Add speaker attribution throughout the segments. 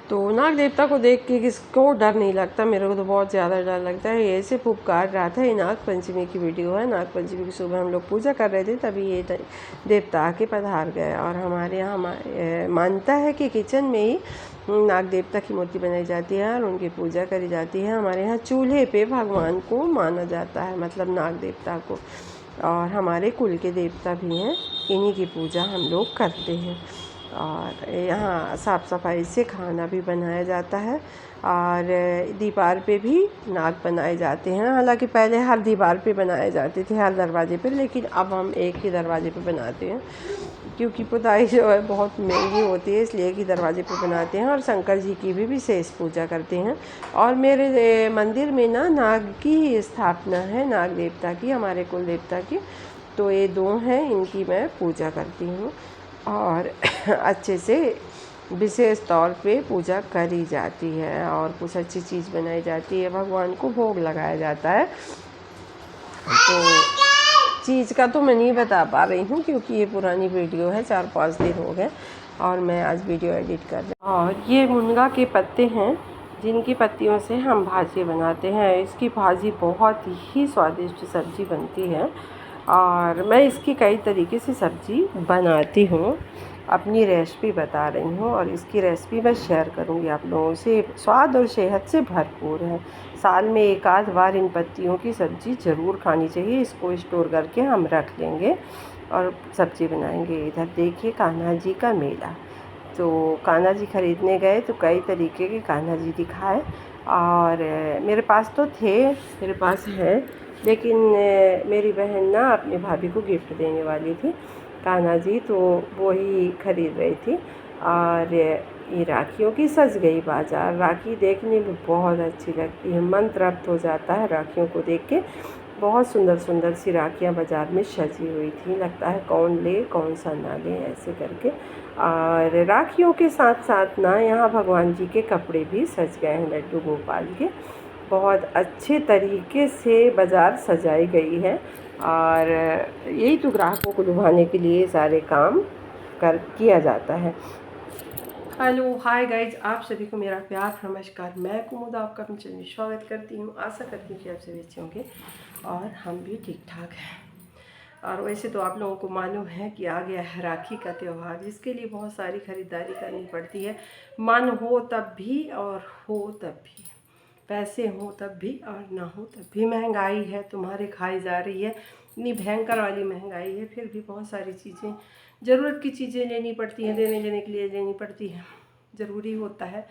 Speaker 1: तो नाग देवता को देख के किसको डर नहीं लगता। मेरे को तो बहुत ज़्यादा डर लगता है। ये ऐसे पुकार रहा था। ये नाग पंचमी की वीडियो है। नाग पंचमी की सुबह हम लोग पूजा कर रहे थे, तभी ये देवता आके पधार गए। और हमारे यहाँ मानता है कि किचन में ही नाग देवता की मूर्ति बनाई जाती है और उनकी पूजा करी जाती है। हमारे यहाँ चूल्हे पे भगवान को माना जाता है, मतलब नाग देवता को। और हमारे कुल के देवता भी हैं, इन्हीं की पूजा हम लोग करते हैं। और यहाँ साफ़ सफाई से खाना भी बनाया जाता है। और दीवार पे भी नाग बनाए जाते हैं। हालांकि पहले हर दीवार पे बनाए जाते थे, हर दरवाजे पे, लेकिन अब हम एक ही दरवाजे पे बनाते हैं, क्योंकि पुताई जो है बहुत महंगी होती है, इसलिए एक ही दरवाजे पे बनाते हैं। और शंकर जी की भी विशेष पूजा करते हैं। और मेरे मंदिर में ना नाग की स्थापना है, नाग देवता की, हमारे कुल देवता की। तो ये दो हैं, इनकी मैं पूजा करती हूँ और अच्छे से विशेष तौर पे पूजा करी जाती है। और कुछ अच्छी चीज़ बनाई जाती है, भगवान को भोग लगाया जाता है। तो चीज़ का तो मैं नहीं बता पा रही हूँ, क्योंकि ये पुरानी वीडियो है, 4-5 दिन हो गए और मैं आज वीडियो एडिट कर रही हूँ। और ये मुनगा के पत्ते हैं, जिनकी पत्तियों से हम भाजी बनाते हैं। इसकी भाजी बहुत ही स्वादिष्ट सब्ज़ी बनती है और मैं इसकी कई तरीके से सब्ज़ी बनाती हूँ। अपनी रेसिपी बता रही हूँ और इसकी रेसिपी मैं शेयर करूँगी आप लोगों से। स्वाद और सेहत से भरपूर है। साल में एक आध बार इन पत्तियों की सब्ज़ी ज़रूर खानी चाहिए। इसको स्टोर करके हम रख लेंगे और सब्ज़ी बनाएंगे। इधर देखिए कान्हा जी का मेला। तो कान्हा जी ख़रीदने गए तो कई तरीके के कान्हा जी दिखाए। और मेरे पास तो थे, मेरे पास है, लेकिन मेरी बहन ना अपनी भाभी को गिफ्ट देने वाली थी कान्हा जी, तो वो ही ख़रीद रही थी। और ये राखियों की सज गई बाज़ार। राखी देखने में बहुत अच्छी लगती है, मन तृप्त हो जाता है राखियों को देख के। बहुत सुंदर सुंदर सी राखियाँ बाज़ार में सजी हुई थी। लगता है कौन ले कौन सा ना ले, ऐसे करके। और राखियों के साथ साथ ना यहाँ भगवान जी के कपड़े भी सज गए हैं, लड्डू गोपाल के। बहुत अच्छे तरीके से बाज़ार सजाई गई है। और यही तो ग्राहकों को लुभाने के लिए सारे काम किया जाता है। हेलो हाय गाइज, आप सभी को मेरा प्यार नमस्कार। मैं कुमुद आपका अपने चैनल में स्वागत करती हूँ। आशा करती हूँ कि आप सभी अच्छे होंगे और हम भी ठीक ठाक हैं। और वैसे तो आप लोगों को मालूम है कि आ गया है राखी का त्यौहार, जिसके लिए बहुत सारी ख़रीदारी करनी पड़ती है। मन हो तब भी और हो तब भी, पैसे हो तब भी और ना हो तब भी। महंगाई है तुम्हारे खाई जा रही है, इतनी भयंकर वाली महंगाई है, फिर भी बहुत सारी चीज़ें, ज़रूरत की चीज़ें लेनी पड़ती हैं, देने लेने के लिए लेनी पड़ती है। ज़रूरी होता है,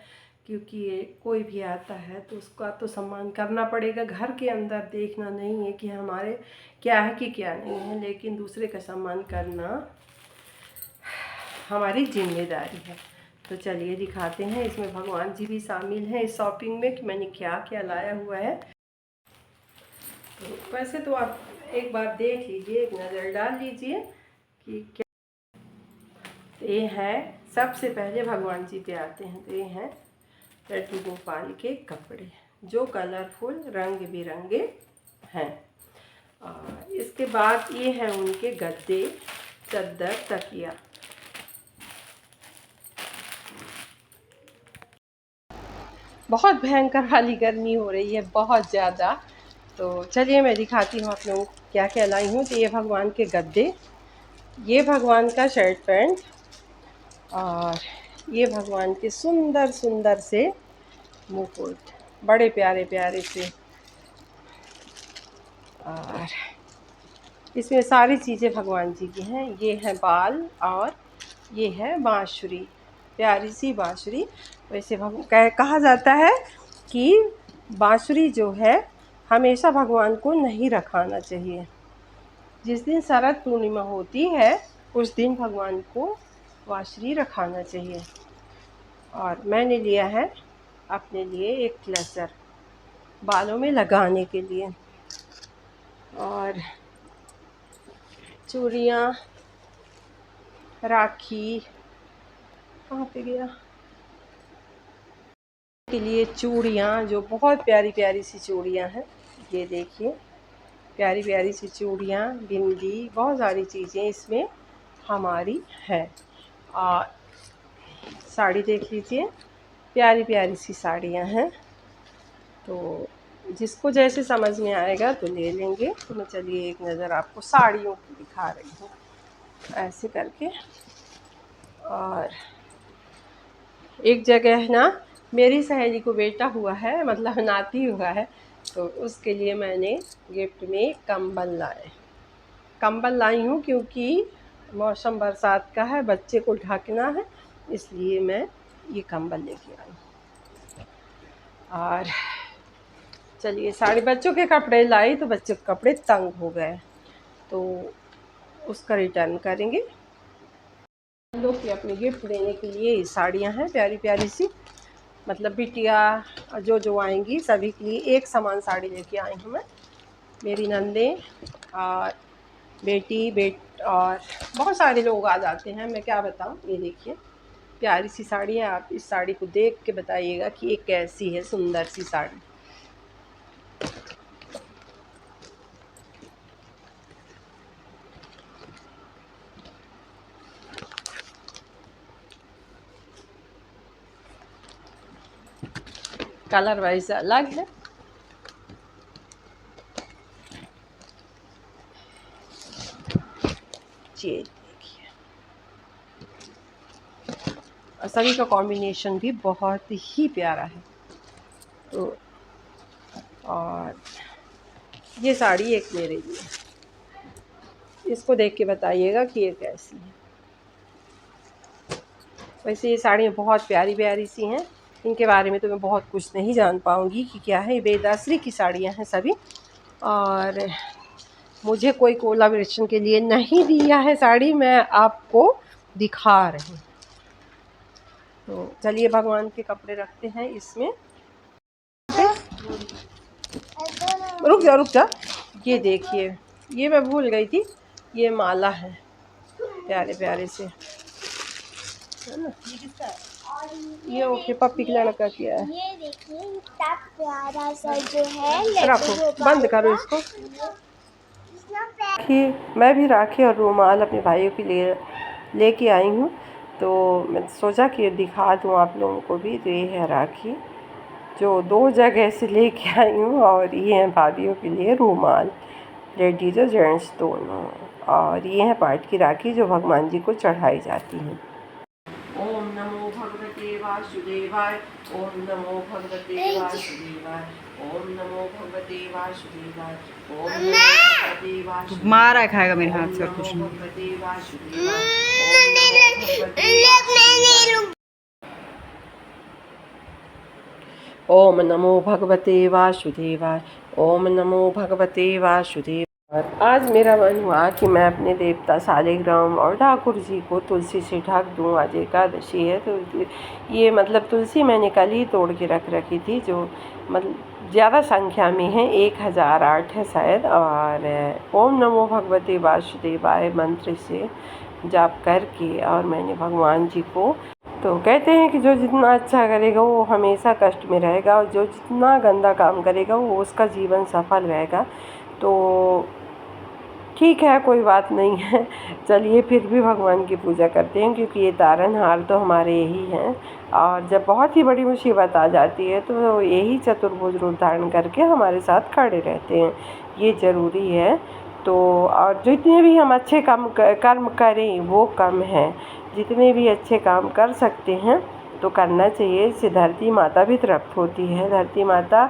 Speaker 1: क्योंकि कोई भी आता है तो उसका तो सम्मान करना पड़ेगा। घर के अंदर देखना नहीं है कि हमारे क्या है कि क्या नहीं है, लेकिन दूसरे का सम्मान करना हमारी जिम्मेदारी है। तो चलिए दिखाते हैं। इसमें भगवान जी भी शामिल हैं इस शॉपिंग में, कि मैंने क्या क्या लाया हुआ है। तो वैसे तो आप एक बार देख लीजिए, एक नज़र डाल लीजिए कि क्या। ये है, सबसे पहले भगवान जी पे आते हैं तो ये हैं लड्डू गोपाल के कपड़े, जो कलरफुल रंग बिरंगे हैं। और इसके बाद ये हैं उनके गद्दे, चद्दर, तकिया। बहुत भयंकर वाली गर्मी हो रही है, बहुत ज़्यादा। तो चलिए मैं दिखाती हूँ आप लोगों को क्या क्या लाई हूँ। तो ये भगवान के गद्दे, ये भगवान का शर्ट पैंट, और ये भगवान के सुंदर सुंदर से मुकुट, बड़े प्यारे प्यारे से। और इसमें सारी चीज़ें भगवान जी की हैं। ये है बाल और ये है बांसुरी, प्यारी सी बांसुरी। वैसे कहा जाता है कि बांसुरी जो है हमेशा भगवान को नहीं रखाना चाहिए। जिस दिन शरद पूर्णिमा होती है उस दिन भगवान को बांसुरी रखाना चाहिए। और मैंने लिया है अपने लिए एक क्लचर, बालों में लगाने के लिए। और चूड़ियाँ, राखी, कहाँ पे गया, के लिए चूड़ियाँ, जो बहुत प्यारी प्यारी सी चूड़ियाँ हैं। ये देखिए प्यारी प्यारी सी चूड़ियाँ, बिंदी, बहुत सारी चीज़ें इसमें हमारी हैं। और साड़ी देख लीजिए, प्यारी प्यारी सी साड़ियाँ हैं, तो जिसको जैसे समझ में आएगा तो ले लेंगे। तो मैं चलिए एक नज़र आपको साड़ियों की दिखा रही हूँ ऐसे करके। और एक जगह ना मेरी सहेली को बेटा हुआ है, मतलब नाती हुआ है, तो उसके लिए मैंने गिफ्ट में कंबल लाई हूँ, क्योंकि मौसम बरसात का है, बच्चे को ढकना है, इसलिए मैं ये कंबल लेके आई। और चलिए सारे बच्चों के कपड़े लाई, तो बच्चों के कपड़े तंग हो गए, तो उसका रिटर्न करेंगे। लोग की अपनी गिफ्ट देने के लिए साड़ियाँ हैं प्यारी प्यारी सी, मतलब बिटिया जो आएंगी सभी के लिए एक समान साड़ी लेके आई हूँ मैं। मेरी नंदे और बेट और बहुत सारे लोग आ जाते हैं, मैं क्या बताऊँ। ये देखिए प्यारी सी साड़ी है, आप इस साड़ी को देख के बताइएगा कि ये कैसी है, सुंदर सी साड़ी। कलर वाइज अलग है, ये देखिए, और सभी का कॉम्बिनेशन भी बहुत ही प्यारा है। तो और ये साड़ी एक मेरे लिए, इसको देख के बताइएगा कि ये कैसी है। वैसे ये साड़ियाँ बहुत प्यारी प्यारी सी हैं, इनके बारे में तो मैं बहुत कुछ नहीं जान पाऊँगी कि क्या है। बेदासरी की साड़ियाँ हैं सभी, और मुझे कोई कोलाब्रेशन के लिए नहीं दिया है साड़ी, मैं आपको दिखा रही हूँ। तो चलिए भगवान के कपड़े रखते हैं इसमें। रुक जा, ये देखिए, ये मैं भूल गई थी, ये माला है प्यारे प्यारे से, है ना। ये ओके पप्पी का लड़का किया है।
Speaker 2: ये देखिए इतना प्यारा सा जो है,
Speaker 1: रखो, बंद करो इसको। मैं भी राखी और रुमाल अपने भाइयों के लिए लेके आई हूँ, तो मैं सोचा कि दिखा दूँ आप लोगों को भी। तो ये है राखी जो 2 जगह से लेके आई हूँ, और ये हैं भाभीयों के लिए रुमाल, लेडीज़ और जेंट्स दोनों। और ये है पाट की राखी जो भगवान जी को चढ़ाई जाती है। ओम नमो भगवते वासुदेवाय, ओम नमो भगवते वासुदेवाय, ओम नमो भगवते वासुदेवाय, ओम नमो भगवते वासुदेवाय।
Speaker 3: मारा खाएगा मेरे हाथ से और कुछ नहीं।
Speaker 1: भगवते वासुदेवाय, ओम नमो भगवते, ओम नमो भगवते वासुदेवाय, ओम नमो भगवते वासुदेवाय। आज मेरा मन हुआ कि मैं अपने देवता शालिग्राम और ठाकुर जी को तुलसी से ढक दूँ। आज एकादशी है, तो ये मतलब तुलसी मैंने कल ही तोड़ के रख रखी थी, जो मतलब ज़्यादा संख्या में है, 1008 है शायद। और ओम नमो भगवते वासुदेवाय मंत्र से जाप करके, और मैंने भगवान जी को, तो कहते हैं कि जो जितना अच्छा करेगा वो हमेशा कष्ट में रहेगा, और जो जितना गंदा काम करेगा वो उसका जीवन सफल रहेगा। तो ठीक है, कोई बात नहीं है, चलिए फिर भी भगवान की पूजा करते हैं, क्योंकि ये तारनहार तो हमारे यही हैं। और जब बहुत ही बड़ी मुसीबत आ जाती है तो यही चतुर्भुज रूप धारण करके हमारे साथ खड़े रहते हैं, ये ज़रूरी है। तो और जितने भी हम अच्छे कर्म करें वो कम है, जितने भी अच्छे काम कर सकते हैं तो करना चाहिए। इससे धरती माता भी तृप्त होती है। धरती माता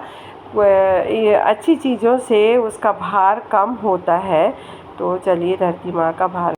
Speaker 1: ये अच्छी चीज़ों से उसका भार कम होता है। तो चलिए धरती माँ का भार